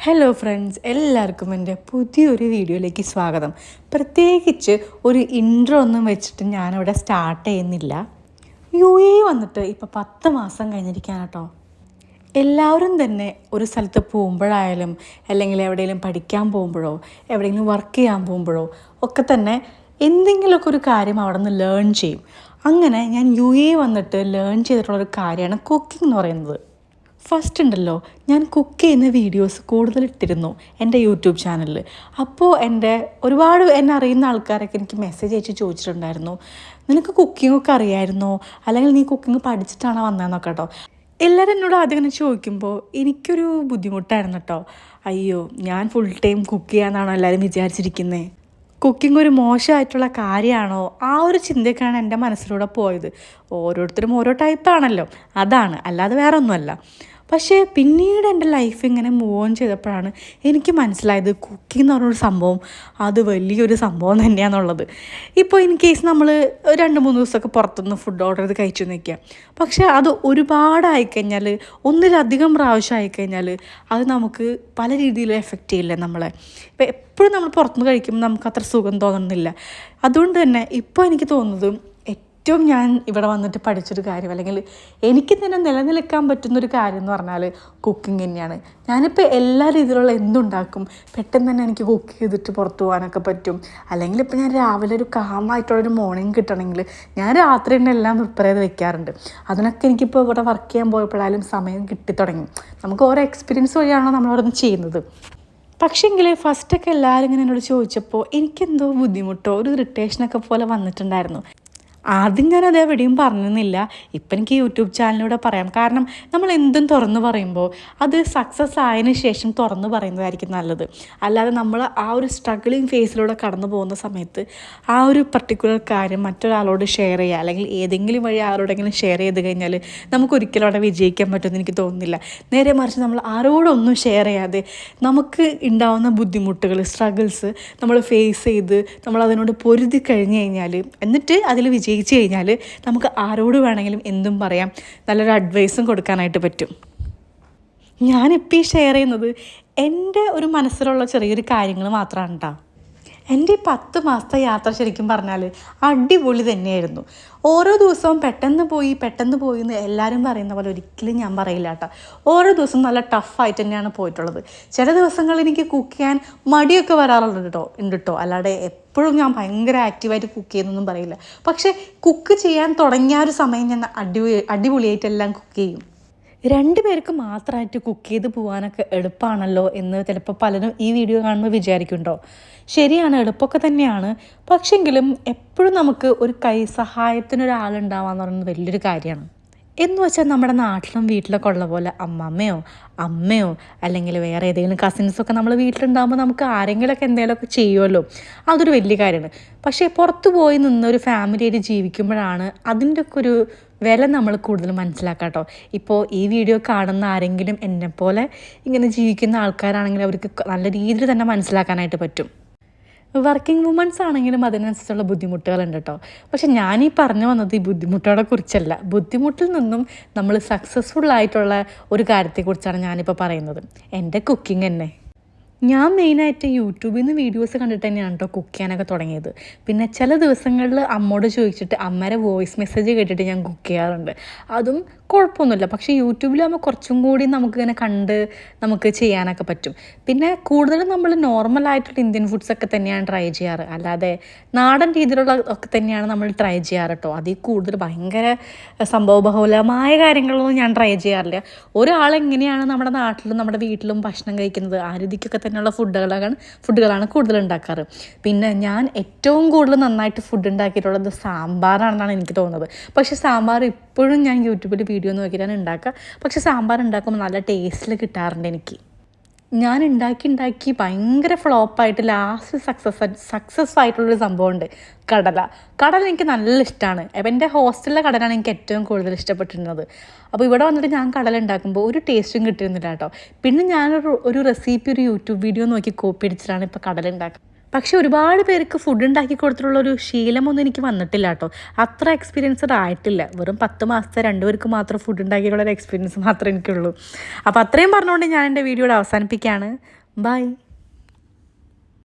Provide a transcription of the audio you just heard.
Hello friends, എല്ലാവർക്കും എൻ്റെ പുതിയൊരു വീഡിയോയിലേക്ക് സ്വാഗതം. പ്രത്യേകിച്ച് ഒരു ഇൻട്രോ ഒന്നും വെച്ചിട്ട് ഞാനിവിടെ സ്റ്റാർട്ട് ചെയ്യുന്നില്ല. വന്നിട്ട് ഇപ്പോൾ 10 മാസം കഴിഞ്ഞിരിക്കുകയാണ് കേട്ടോ. എല്ലാവരും തന്നെ ഒരു സ്ഥലത്ത് പോകുമ്പോഴായാലും അല്ലെങ്കിൽ എവിടെയെങ്കിലും പഠിക്കാൻ പോകുമ്പോഴോ എവിടെയെങ്കിലും വർക്ക് ചെയ്യാൻ പോകുമ്പോഴോ ഒക്കെ തന്നെ എന്തെങ്കിലുമൊക്കെ ഒരു കാര്യം അവിടെ നിന്ന് ലേൺ ചെയ്യും. അങ്ങനെ ഞാൻ വന്നിട്ട് ലേൺ ചെയ്തിട്ടുള്ളൊരു കാര്യമാണ് കുക്കിംഗ് എന്ന് പറയുന്നത്. ഫസ്റ്റ് ഉണ്ടല്ലോ, ഞാൻ കുക്ക് ചെയ്യുന്ന വീഡിയോസ് കൂടുതൽ ഇട്ടിരുന്നു എൻ്റെ യൂട്യൂബ് ചാനലിൽ. അപ്പോൾ ഒരുപാട് എന്നെ അറിയുന്ന ആൾക്കാരൊക്കെ എനിക്ക് മെസ്സേജ് അയച്ച് ചോദിച്ചിട്ടുണ്ടായിരുന്നു, നിനക്ക് കുക്കിങ്ങൊക്കെ അറിയായിരുന്നോ, അല്ലെങ്കിൽ നീ കുക്കിംഗ് പഠിച്ചിട്ടാണോ വന്നതെന്നൊക്കെ കേട്ടോ. എല്ലാവരും എന്നോട് ആദ്യം ഇങ്ങനെ ചോദിക്കുമ്പോൾ എനിക്കൊരു ബുദ്ധിമുട്ടായിരുന്നു കേട്ടോ. അയ്യോ, ഞാൻ ഫുൾ ടൈം കുക്ക് ചെയ്യാമെന്നാണോ എല്ലാവരും വിചാരിച്ചിരിക്കുന്നത്, കുക്കിംഗ് ഒരു മോശമായിട്ടുള്ള കാര്യമാണോ, ആ ഒരു ചിന്തയൊക്കെയാണ് എൻ്റെ മനസ്സിലൂടെ പോയത്. ഓരോരുത്തരും ഓരോ ടൈപ്പാണല്ലോ, അതാണ്, അല്ലാതെ വേറെ ഒന്നുമല്ല. പക്ഷേ പിന്നീട് എൻ്റെ ലൈഫ് ഇങ്ങനെ മൂവ് ഓൺ ചെയ്തപ്പോഴാണ് എനിക്ക് മനസ്സിലായത് കുക്കിംഗ് എന്ന് പറഞ്ഞൊരു സംഭവം അത് വലിയൊരു സംഭവം തന്നെയാണെന്നുള്ളത്. ഇപ്പോൾ ഇൻ കേസ് നമ്മൾ 2-3 ദിവസമൊക്കെ പുറത്തുനിന്ന് ഫുഡ് ഓർഡർ ചെയ്ത് കഴിച്ചു നിൽക്കുക, പക്ഷേ അത് ഒരുപാടായിക്കഴിഞ്ഞാൽ, ഒന്നിലധികം പ്രാവശ്യം ആയിക്കഴിഞ്ഞാൽ അത് നമുക്ക് പല രീതിയിലും എഫക്റ്റ് ചെയ്യില്ല നമ്മളെ. ഇപ്പോൾ എപ്പോഴും നമ്മൾ പുറത്തുനിന്ന് കഴിക്കുമ്പോൾ നമുക്ക് അത്ര സുഖം തോന്നുന്നില്ല. അതുകൊണ്ട് തന്നെ ഇപ്പോൾ എനിക്ക് തോന്നുന്നത് ഏറ്റവും ഞാൻ ഇവിടെ വന്നിട്ട് പഠിച്ചൊരു കാര്യം, അല്ലെങ്കിൽ എനിക്ക് തന്നെ നിലനിൽക്കാൻ പറ്റുന്നൊരു കാര്യം എന്ന് പറഞ്ഞാൽ കുക്കിംഗ് തന്നെയാണ്. ഞാനിപ്പോൾ എല്ലാ രീതിയിലുള്ള എന്തുണ്ടാക്കും, പെട്ടെന്ന് തന്നെ എനിക്ക് കുക്ക് ചെയ്തിട്ട് പുറത്ത് പോകാനൊക്കെ പറ്റും. അല്ലെങ്കിൽ ഇപ്പോൾ ഞാൻ രാവിലെ ഒരു കാമായിട്ടുള്ളൊരു മോർണിംഗ് കിട്ടണമെങ്കിൽ ഞാൻ രാത്രി തന്നെ എല്ലാം പ്രിപ്പയർ ചെയ്ത് വെക്കാറുണ്ട്. അതിനൊക്കെ എനിക്കിപ്പോൾ ഇവിടെ വർക്ക് ചെയ്യാൻ പോയപ്പോഴായാലും സമയം കിട്ടിത്തുടങ്ങി. നമുക്ക് ഓരോ എക്സ്പീരിയൻസ് വഴിയാണോ നമ്മളവിടെ ചെയ്യുന്നത്. പക്ഷേങ്കിൽ ഫസ്റ്റൊക്കെ എല്ലാവരും ഇങ്ങനെ എന്നോട് ചോദിച്ചപ്പോൾ എനിക്കെന്തോ ബുദ്ധിമുട്ടോ ഒരു ഇറിറ്റേഷനൊക്കെ പോലെ വന്നിട്ടുണ്ടായിരുന്നു. ആദ്യം ഞാനത് എവിടെയും പറഞ്ഞിരുന്നില്ല. ഇപ്പം എനിക്ക് യൂട്യൂബ് ചാനലിലൂടെ പറയാം. കാരണം നമ്മൾ എന്തും തുറന്ന് പറയുമ്പോൾ അത് സക്സസ് ആയതിനു ശേഷം തുറന്ന് പറയുന്നതായിരിക്കും നല്ലത്. അല്ലാതെ നമ്മൾ ആ ഒരു സ്ട്രഗിളിങ് ഫേസിലൂടെ കടന്നു പോകുന്ന സമയത്ത് ആ ഒരു പർട്ടിക്കുലർ കാര്യം മറ്റൊരാളോട് ഷെയർ ചെയ്യുക, അല്ലെങ്കിൽ ഏതെങ്കിലും വഴി ആരോടെങ്കിലും ഷെയർ ചെയ്ത് കഴിഞ്ഞാൽ നമുക്കൊരിക്കലും അവിടെ വിജയിക്കാൻ പറ്റുമെന്ന് എനിക്ക് തോന്നുന്നില്ല. നേരെ മറിച്ച് നമ്മൾ ആരോടൊന്നും ഷെയർ ചെയ്യാതെ നമുക്ക് ഉണ്ടാവുന്ന ബുദ്ധിമുട്ടുകൾ, സ്ട്രഗിൾസ് നമ്മൾ ഫേസ് ചെയ്ത് നമ്മൾ അതിനോട് പൊരുതി കഴിഞ്ഞ് കഴിഞ്ഞാൽ, എന്നിട്ട് അതിൽ വിജയിച്ചു കഴിഞ്ഞാൽ നമുക്ക് ആരോട് വേണമെങ്കിലും എന്തും പറയാം, നല്ലൊരു അഡ്വൈസും കൊടുക്കാനായിട്ട് പറ്റും. ഞാനിപ്പോൾ ഈ ഷെയർ ചെയ്യുന്നത് എൻ്റെ ഒരു മനസ്സിലുള്ള ചെറിയൊരു കാര്യങ്ങൾ മാത്രമാണ് കേട്ടോ. എൻ്റെ ഈ 10 മാസത്തെ യാത്ര ശരിക്കും പറഞ്ഞാൽ അടിപൊളി തന്നെയായിരുന്നു. ഓരോ ദിവസവും പെട്ടെന്ന് പോയി എന്ന് എല്ലാവരും പറയുന്ന പോലെ ഒരിക്കലും ഞാൻ പറയില്ല കേട്ടോ. ഓരോ ദിവസവും നല്ല ടഫായിട്ട് തന്നെയാണ് പോയിട്ടുള്ളത്. ചില ദിവസങ്ങൾ എനിക്ക് കുക്ക് ചെയ്യാൻ മടിയൊക്കെ വരാറുണ്ട് കേട്ടോ. അല്ലാതെ എപ്പോഴും ഞാൻ ഭയങ്കര ആക്റ്റീവായിട്ട് കുക്ക് ചെയ്യുന്നൊന്നും പറയില്ല. പക്ഷേ കുക്ക് ചെയ്യാൻ തുടങ്ങിയ ഒരു സമയം ഞാൻ അടിപൊളിയായിട്ടെല്ലാം കുക്ക് ചെയ്യും. 2 പേർക്ക് മാത്രമായിട്ട് കുക്ക് ചെയ്ത് പോകാനൊക്കെ എളുപ്പമാണല്ലോ എന്ന് ചിലപ്പോൾ പലരും ഈ വീഡിയോ കാണുമ്പോൾ വിചാരിക്കുന്നുണ്ടോ. ശരിയാണ്, എളുപ്പമൊക്കെ തന്നെയാണ്. പക്ഷെങ്കിലും എപ്പോഴും നമുക്ക് ഒരു കൈ സഹായത്തിനൊരാളുണ്ടാവാന്ന് പറയുന്നത് വലിയൊരു കാര്യമാണ്. എന്ന് വെച്ചാൽ നമ്മുടെ നാട്ടിലും വീട്ടിലൊക്കെ ഉള്ള പോലെ അമ്മയോ അല്ലെങ്കിൽ വേറെ ഏതെങ്കിലും കസിൻസൊക്കെ നമ്മൾ വീട്ടിലുണ്ടാകുമ്പോൾ നമുക്ക് ആരെങ്കിലുമൊക്കെ എന്തെങ്കിലുമൊക്കെ ചെയ്യുമല്ലോ, അതൊരു വലിയ കാര്യമാണ്. പക്ഷേ പുറത്ത് പോയി നിന്നൊരു ഫാമിലിയായിട്ട് ജീവിക്കുമ്പോഴാണ് അതിൻ്റെയൊക്കെ ഒരു വില നമ്മൾ കൂടുതൽ മനസ്സിലാക്കാം കേട്ടോ. ഇപ്പോൾ ഈ വീഡിയോ കാണുന്ന ആരെങ്കിലും എന്നെപ്പോലെ ഇങ്ങനെ ജീവിക്കുന്ന ആൾക്കാരാണെങ്കിൽ അവർക്ക് നല്ല രീതിയിൽ തന്നെ മനസ്സിലാക്കാനായിട്ട് പറ്റും. വർക്കിംഗ് വുമൻസ് ആണെങ്കിലും അതിനനുസരിച്ചുള്ള ബുദ്ധിമുട്ടുകളുണ്ട് കേട്ടോ. പക്ഷെ ഞാനീ പറഞ്ഞു വന്നത് ഈ ബുദ്ധിമുട്ടുകളെ കുറിച്ചല്ല, ബുദ്ധിമുട്ടിൽ നിന്നും നമ്മൾ സക്സസ്ഫുൾ ആയിട്ടുള്ള ഒരു കാര്യത്തെക്കുറിച്ചാണ് ഞാനിപ്പോൾ പറയുന്നത്. എൻ്റെ കുക്കിംഗ് തന്നെ. ഞാൻ മെയിനായിട്ട് യൂട്യൂബിൽ നിന്ന് വീഡിയോസ് കണ്ടിട്ട് തന്നെയാണ് കേട്ടോ കുക്ക് ചെയ്യാനൊക്കെ തുടങ്ങിയത്. പിന്നെ ചില ദിവസങ്ങളിൽ അമ്മോട് ചോദിച്ചിട്ട് അമ്മയുടെ വോയിസ് മെസ്സേജ് കേട്ടിട്ട് ഞാൻ കുക്ക് ചെയ്യാറുണ്ട്. അതും കുഴപ്പമൊന്നുമില്ല. പക്ഷേ യൂട്യൂബിലാകുമ്പോൾ കുറച്ചും കൂടി നമുക്കിങ്ങനെ കണ്ട് നമുക്ക് ചെയ്യാനൊക്കെ പറ്റും. പിന്നെ കൂടുതലും നമ്മൾ നോർമലായിട്ടുള്ള ഇന്ത്യൻ ഫുഡ്സൊക്കെ തന്നെയാണ് ട്രൈ ചെയ്യാറ്. അല്ലാതെ നാടൻ രീതിയിലുള്ള ഒക്കെ തന്നെയാണ് നമ്മൾ ട്രൈ ചെയ്യാറ് കേട്ടോ. അതിൽ കൂടുതൽ ഭയങ്കര സംഭവബഹുലമായ കാര്യങ്ങളൊന്നും ഞാൻ ട്രൈ ചെയ്യാറില്ല. ഒരാളെങ്ങനെയാണ് നമ്മുടെ നാട്ടിലും നമ്മുടെ വീട്ടിലും ഭക്ഷണം കഴിക്കുന്നത് ആ രീതിക്കൊക്കെ തന്നെയുള്ള ഫുഡുകളാണ് കൂടുതൽ ഉണ്ടാക്കാറ്. പിന്നെ ഞാൻ ഏറ്റവും കൂടുതൽ നന്നായിട്ട് ഫുഡ് ഉണ്ടാക്കിയിട്ടുള്ളത് സാമ്പാറാണെന്നാണ് എനിക്ക് തോന്നുന്നത്. പക്ഷേ സാമ്പാർ ഇപ്പോഴും ഞാൻ യൂട്യൂബിൽ വീഡിയോ നോക്കിയിട്ടാണ് ഉണ്ടാക്കുക. പക്ഷേ സാമ്പാർ ഉണ്ടാക്കുമ്പോൾ നല്ല ടേസ്റ്റിൽ കിട്ടാറുണ്ട് എനിക്ക്. ഞാൻ ഉണ്ടാക്കി ഭയങ്കര ഫ്ലോപ്പായിട്ട് ലാസ്റ്റ് സക്സസ് ആയിട്ടുള്ളൊരു സംഭവമുണ്ട്, കടല എനിക്ക് നല്ല ഇഷ്ടമാണ്. അപ്പം എൻ്റെ ഹോസ്റ്റലിലെ കടലാണ് എനിക്ക് ഏറ്റവും കൂടുതൽ ഇഷ്ടപ്പെട്ടിരുന്നത്. അപ്പോൾ ഇവിടെ വന്നിട്ട് ഞാൻ കടല ഉണ്ടാക്കുമ്പോൾ ഒരു ടേസ്റ്റും കിട്ടിയിരുന്നില്ല കേട്ടോ. പിന്നെ ഞാനൊരു റെസിപ്പി ഒരു യൂട്യൂബ് വീഡിയോ നോക്കി കോപ്പി അടിച്ചിട്ടാണ് ഇപ്പോൾ കടല ഉണ്ടാക്കുക. പക്ഷെ ഒരുപാട് പേർക്ക് ഫുഡ് ഉണ്ടാക്കി കൊടുത്തിട്ടുള്ളൊരു ശീലമൊന്നും എനിക്ക് വന്നിട്ടില്ല കേട്ടോ. അത്ര എക്സ്പീരിയൻസ്ഡ് ആയിട്ടില്ല. വെറും 10 മാസത്തെ 2 പേർക്ക് മാത്രം ഫുഡ് ഉണ്ടാക്കിയുള്ള ഒരു എക്സ്പീരിയൻസ് മാത്രമേ എനിക്കുള്ളൂ. അപ്പോൾ അത്രയും പറഞ്ഞുകൊണ്ട് ഞാൻ എൻ്റെ വീഡിയോയുടെ അവസാനിപ്പിക്കുകയാണ്. ബൈ.